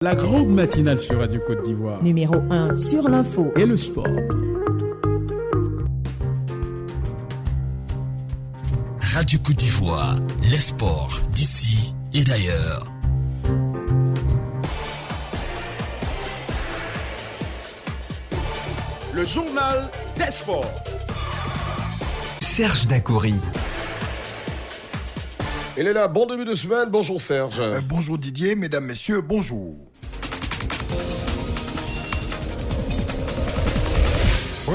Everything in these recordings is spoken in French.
La grande matinale sur Radio Côte d'Ivoire. Numéro 1 sur l'info Et le sport. Radio Côte d'Ivoire, les sports d'ici et d'ailleurs. Le journal des sports. Serge Dacoury. Il est là, bon début de semaine, bonjour Serge. Bonjour Didier, mesdames, messieurs, bonjour.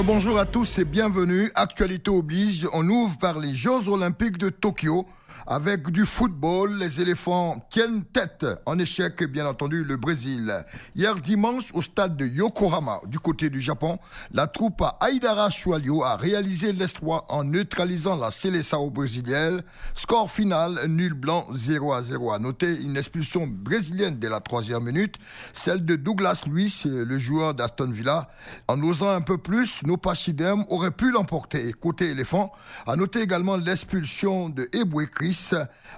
Bonjour à tous et bienvenue. Actualité oblige, on ouvre par les Jeux Olympiques de Tokyo. Avec du football, les éléphants tiennent tête. En échec, bien entendu, le Brésil. Hier dimanche, au stade de Yokohama, du côté du Japon, la troupe à Aidara Chualio a réalisé l'exploit en neutralisant la Seleção brésilienne. Score final, nul blanc, 0-0. À noter une expulsion brésilienne dès la 3e minute, celle de Douglas Luiz, le joueur d'Aston Villa. En osant un peu plus, nos Pachidem auraient pu l'emporter. Côté éléphant, à noter également l'expulsion de Eboué Chris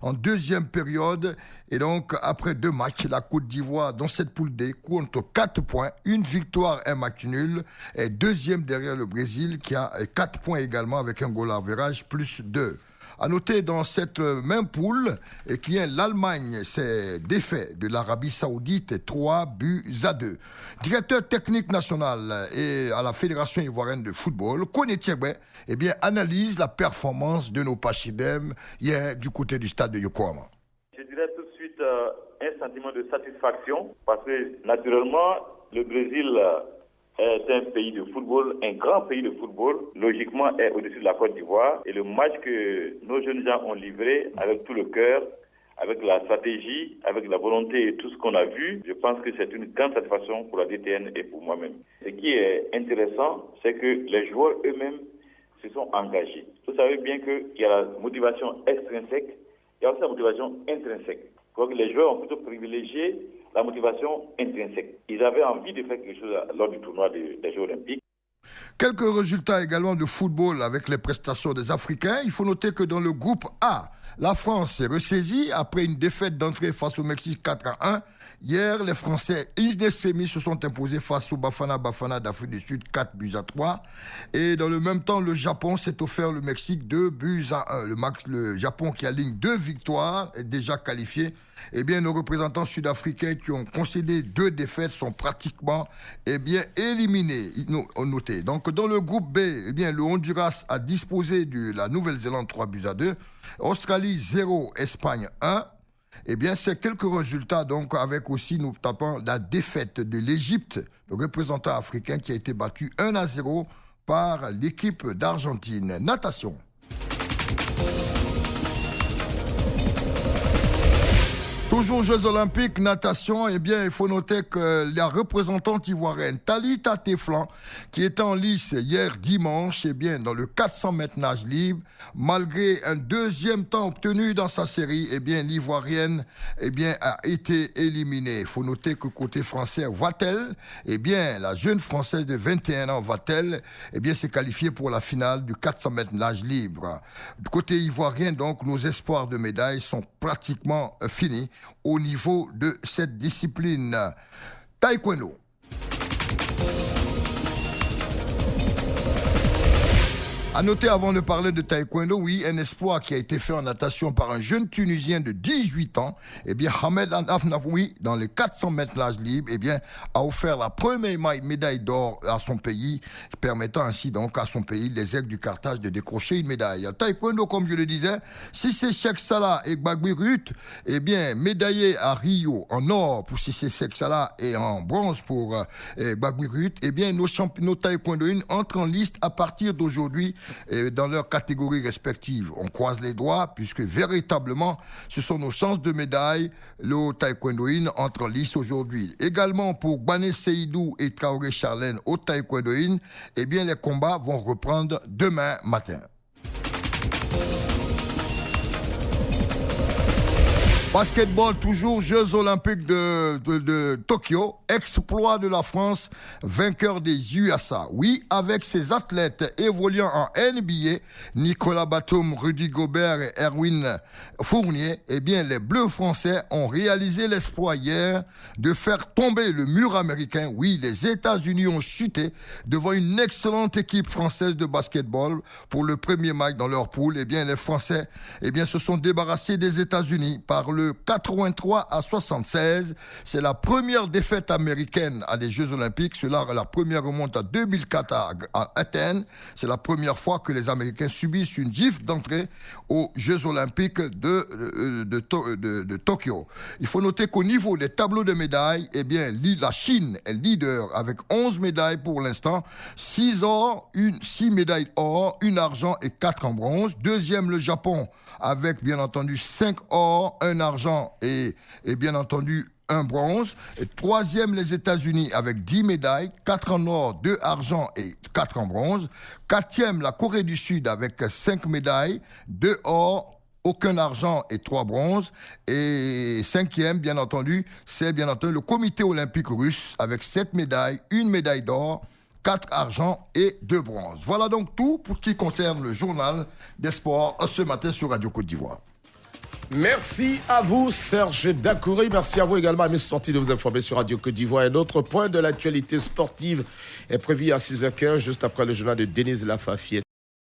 en deuxième période. Et donc, après 2 matchs, la Côte d'Ivoire, dans cette poule D, compte 4 points, une victoire, un match nul, est deuxième derrière le Brésil, qui a 4 points également avec un goal average plus 2. À noter dans cette même poule, qu'il y a l'Allemagne s'est défait de l'Arabie Saoudite 3-2. Directeur technique national et à la Fédération ivoirienne de football, Koné Thieboué, analyse la performance de nos Pachidem hier du côté du stade de Yokohama. Je dirais tout de suite un sentiment de satisfaction parce que naturellement le Brésil est un pays de football, un grand pays de football, logiquement est au-dessus de la Côte d'Ivoire. Et le match que nos jeunes gens ont livré avec tout le cœur, avec la stratégie, avec la volonté et tout ce qu'on a vu, je pense que c'est une grande satisfaction pour la DTN et pour moi-même. Ce qui est intéressant, c'est que les joueurs eux-mêmes se sont engagés. Vous savez bien qu'il y a la motivation extrinsèque, il y a aussi la motivation intrinsèque. Donc les joueurs ont plutôt privilégié la motivation intrinsèque. Ils avaient envie de faire quelque chose lors du tournoi des Jeux Olympiques. Quelques résultats également de football avec les prestations des Africains. Il faut noter que dans le groupe A, la France s'est ressaisie après une défaite d'entrée face au Mexique 4-1. Hier, les Français in extremis se sont imposés face au Bafana d'Afrique du Sud 4-3. Et dans le même temps, le Japon s'est offert le Mexique 2-1. Le Japon qui aligne 2 victoires est déjà qualifié. Nos représentants sud-africains qui ont concédé 2 défaites sont pratiquement éliminés. Notez. Donc dans le groupe B, le Honduras a disposé de la Nouvelle-Zélande 3-2. Australie 0, Espagne 1. C'est quelques résultats, donc, avec aussi, nous tapons la défaite de l'Égypte, le représentant africain qui a été battu 1-0 par l'équipe d'Argentine. Natation. Toujours Jeux Olympiques, natation, il faut noter que la représentante ivoirienne Talita Teflan, qui était en lice hier dimanche, dans le 400 mètres nage libre, malgré un 2e temps obtenu dans sa série, l'Ivoirienne, a été éliminée. Il faut noter que côté français, Vatel, la jeune Française de 21 ans, Vatel, s'est qualifiée pour la finale du 400 mètres nage libre. Du côté ivoirien, donc, nos espoirs de médailles sont pratiquement finis au niveau de cette discipline. Taekwondo. À noter avant de parler de taekwondo, un espoir qui a été fait en natation par un jeune Tunisien de 18 ans, Hamed Afnaoui, dans les 400 mètres nage libre, a offert la première médaille d'or à son pays, permettant ainsi donc à son pays, les Aigles du Carthage, de décrocher une médaille. Taekwondo, comme je le disais, Cissé Cheikh Salah et Gbagui Ruth, médaillés à Rio en or pour Cissé Cheikh Salah et en bronze pour Gbagui Ruth, nos taekwondoïnes entrent en liste à partir d'aujourd'hui dans leurs catégories respectives. On croise les doigts puisque véritablement ce sont nos chances de médaille. Le taekwondoïne entre en lice aujourd'hui. Également pour Bané Seydou et Traoré Charlène au taekwondoïne, les combats vont reprendre demain matin. Basketball, toujours Jeux Olympiques de Tokyo. Exploit de la France, vainqueur des USA. Oui, avec ses athlètes évoluant en NBA, Nicolas Batum, Rudy Gobert et Erwin Fournier, eh bien, les Bleus français ont réalisé l'exploit hier de faire tomber le mur américain. Oui, les États-Unis ont chuté devant une excellente équipe française de basketball pour le premier match dans leur poule. Eh bien, les Français, eh bien, se sont débarrassés des États-Unis par le 83-76. C'est la première défaite américaine à des Jeux Olympiques. Cela, la première remonte à 2004 à Athènes. C'est la première fois que les Américains subissent une gifle d'entrée aux Jeux Olympiques de Tokyo. Il faut noter qu'au niveau des tableaux de médailles, eh bien, la Chine est leader avec 11 médailles pour l'instant. 6 médailles or, 1 argent et 4 en bronze. Deuxième, le Japon avec, bien entendu, 5 or, 1 argent et bien entendu, 1 bronze. Et troisième, les États-Unis avec 10 médailles, 4 en or, 2 argent et 4 en bronze. Quatrième, la Corée du Sud avec 5 médailles, 2 or, aucun argent et 3 bronzes. Et cinquième, bien entendu, c'est bien entendu le comité olympique russe avec 7 médailles, 1 médaille d'or, 4 argent et 2 bronzes. Voilà donc tout pour ce qui concerne le journal des sports ce matin sur Radio Côte d'Ivoire. Merci à vous, Serge Dacoury. Merci à vous également, amis sportifs, de vous informer sur Radio Côte d'Ivoire. Un autre point de l'actualité sportive est prévu à 6h15, juste après le journal de Denise Lafafiette.